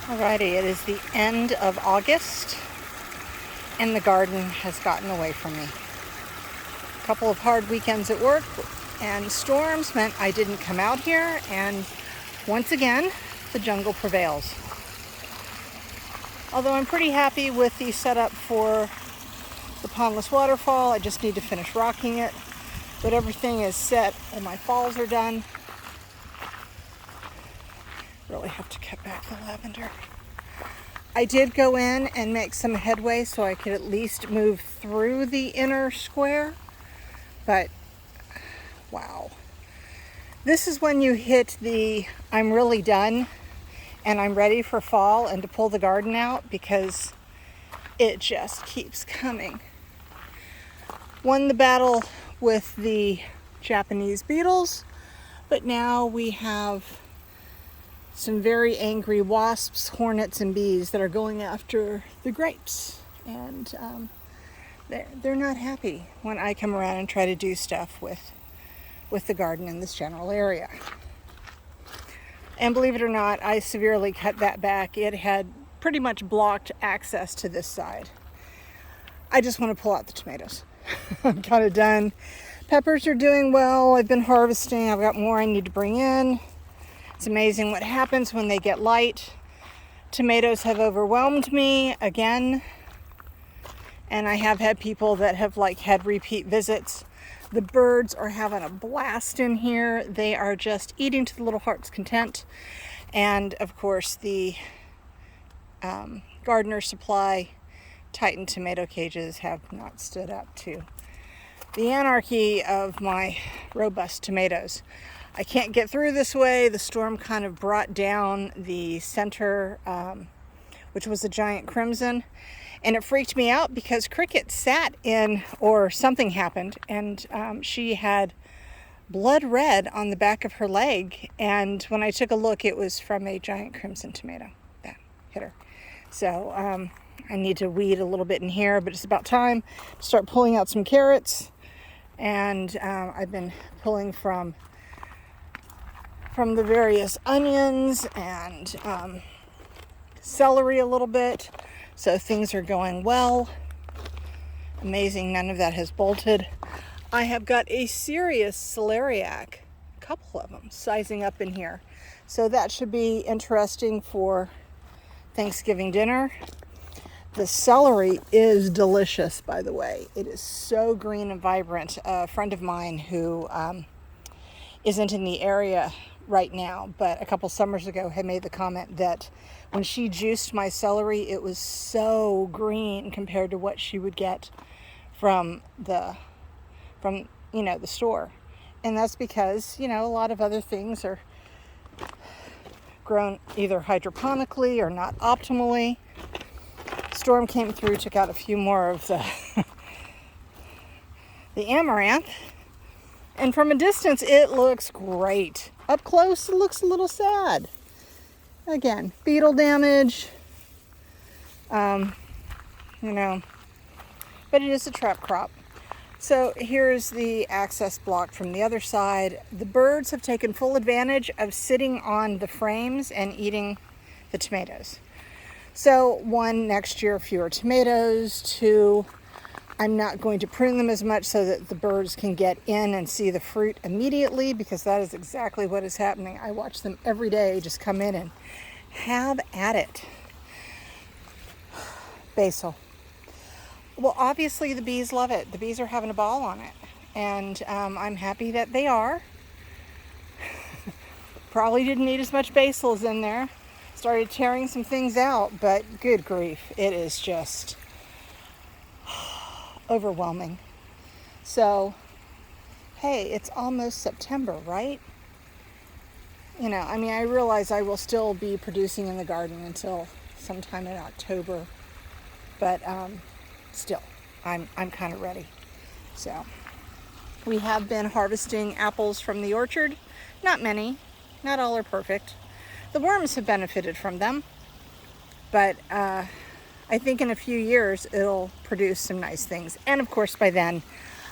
Alrighty, it is the end of August and the garden has gotten away from me. A couple of hard weekends at work and storms meant I didn't come out here, and once again the jungle prevails. Although I'm pretty happy with the setup for the pondless waterfall, I just need to finish rocking it. But everything is set and my falls are done. Really have to cut back the lavender. I did go in and make some headway so I could at least move through the inner square, but wow. This is when you hit the I'm really done and I'm ready for fall and to pull the garden out, because it just keeps coming. Won the battle with the Japanese beetles, but now we have some very angry wasps, hornets, and bees that are going after the grapes. And they're not happy when I come around and try to do stuff with the garden in this general area. And believe it or not, I severely cut that back. It had pretty much blocked access to this side. I just want to pull out the tomatoes. I'm kind of done. Peppers are doing well. I've been harvesting. I've got more I need to bring in. It's amazing what happens when they get light. Tomatoes have overwhelmed me again. And I have had people that have had repeat visits. The birds are having a blast in here. They are just eating to the little heart's content. And of course the Gardener Supply Titan tomato cages have not stood up to the anarchy of my robust tomatoes. I can't get through this way. The storm kind of brought down the center, which was a giant crimson. And it freaked me out because Cricket sat in, or something happened, and she had blood red on the back of her leg. And when I took a look, it was from a giant crimson tomato that hit her. So I need to weed a little bit in here, but it's about time to start pulling out some carrots. And I've been pulling from the various onions and celery a little bit. So things are going well. Amazing, none of that has bolted. I have got a serious celeriac, a couple of them, sizing up in here. So that should be interesting for Thanksgiving dinner. The celery is delicious, by the way. It is so green and vibrant. A friend of mine who isn't in the area right now, but a couple summers ago had made the comment that when she juiced my celery, it was so green compared to what she would get from the store. And that's because, a lot of other things are grown either hydroponically or not optimally. Storm came through, took out a few more of the amaranth. And from a distance, it looks great. Up close, it looks a little sad. Again, beetle damage, but it is a trap crop. So here's the access block from the other side. The birds have taken full advantage of sitting on the frames and eating the tomatoes. So 1, next year, fewer tomatoes. 2, I'm not going to prune them as much so that the birds can get in and see the fruit immediately, because that is exactly what is happening. I watch them every day just come in and have at it. Basil. Well, obviously the bees love it. The bees are having a ball on it. And I'm happy that they are. Probably didn't need as much basil as in there. Started tearing some things out, but good grief. It is just overwhelming. So, hey, it's almost September, right? I realize I will still be producing in the garden until sometime in October, but still, I'm kind of ready. So, we have been harvesting apples from the orchard. Not many, not all are perfect. The worms have benefited from them, but I think in a few years it'll produce some nice things. And of course by then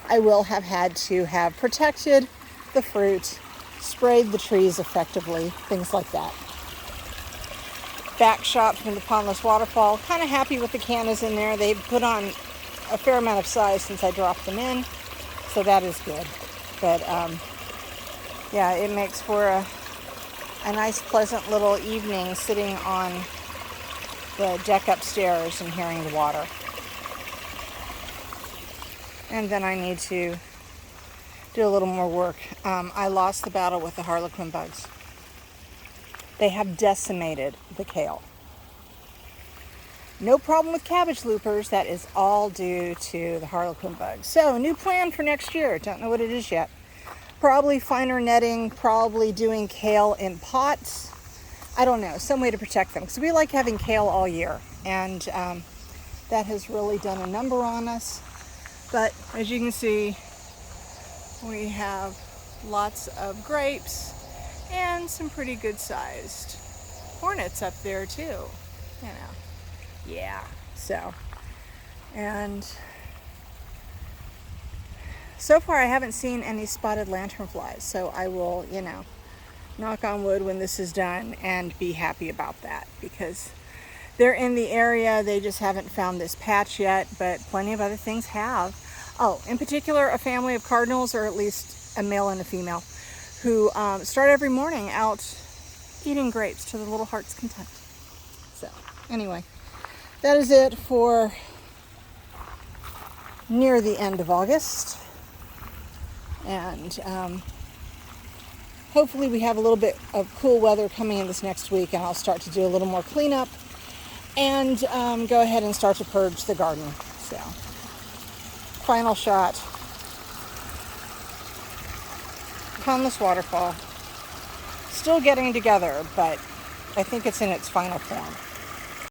I will have had to have protected the fruit, sprayed the trees effectively, things like that. back shot from the Pondless Waterfall. Kind of happy with the cannas in there. They've put on a fair amount of size since I dropped them in, so that is good. But yeah, it makes for a nice, pleasant little evening sitting on the deck upstairs and hearing the water. And then I need to do a little more work. I lost the battle with the Harlequin bugs. They have decimated the kale. No problem with cabbage loopers. That is all due to the Harlequin bugs. So, new plan for next year. Don't know what it is yet. Probably finer netting, probably doing kale in pots. I don't know, some way to protect them. Because we like having kale all year. And that has really done a number on us. But as you can see, we have lots of grapes and some pretty good sized hornets up there too, you know. Yeah, so, and so far I haven't seen any spotted lanternflies, so I will, you know, knock on wood when this is done and be happy about that, because they're in the area. They just haven't found this patch yet, but plenty of other things have. Oh, in particular, a family of cardinals, or at least a male and a female, who start every morning out eating grapes to the little heart's content. So, anyway, that is it for near the end of August. And hopefully we have a little bit of cool weather coming in this next week, and I'll start to do a little more cleanup and go ahead and start to purge the garden. So, final shot. Pondless Waterfall. Still getting together, but I think it's in its final form.